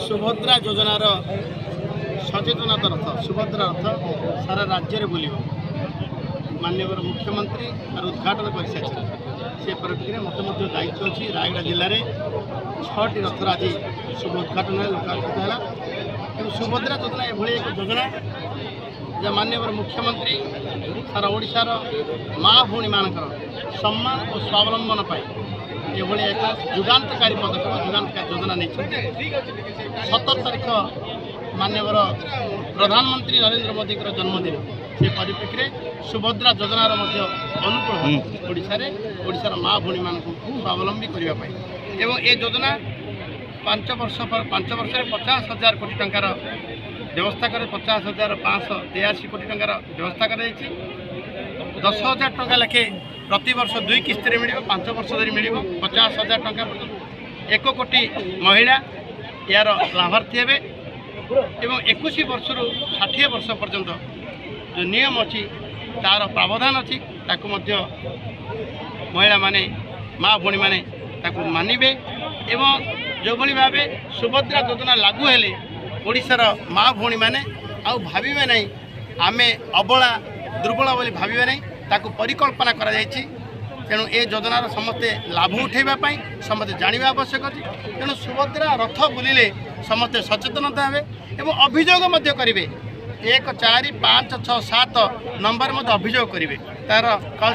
सुभद्रा योजनार सचेतनता रथ सुभद्रा रथ सारा राज्य में बुल माननीय मुख्यमंत्री और उद्घाटन कर से प्रक्रिया मत दायित्व अच्छी रायगढ़ जिले में 6टी रथर आज शुभ उद्घाटन लोकार्पित है। सुभद्रा योजना एभली एक योजना जो माननीय मुख्यमंत्री सारा ओडिशार माँ भौणी मानकर सम्मान और स्वावलंबन पाई एभली एक जुगान्तकारी पदक्षेप जुगान्तकारी योजना नहीं 17 तारीख माननीय प्रधानमंत्री नरेंद्र मोदी जन्मदिन से परिप्रेक्षी सुभद्रा योजनार अनुकूल ओडिशार माँ भौणी मान स्वावलंबी करने एवं ये योजना 5 वर्ष 50,000 कोटी टंकार व्यवस्था कर 50,583 कोटी टंकार व्यवस्था कर 10,000 टंका लेखे प्रति वर्ष 2 किस्त मिल 5 वर्ष धरी मिल 50,000 टंका 1 कोटी महिला यार लाभार्थी हे एवं 21 वर्ष रु 60 वर्ष पर्यंत जो नियम अच्छी तार प्रावधान अच्छी महिला माने माँ भौणी माने मानवे एवं जो भाव सुभद्रा योजना लागू हेले ओडिशार माँ भौणी माने आउ भाविबे नहीं आमे अबला दुर्बल बोली भाविबे नहीं ताकू परिकल्पना करा जायछि। तेणु ए योजनार समस्ते लाभ उठाइबापी समस्ते जानवा आवश्यक अच्छी। तेणु सुभद्रा रथ बुलिले समस्ते सचेतनता हे एवं अभियोग करेंगे 1 4 5 6 7 नंबर अभियोग करेंगे तार कल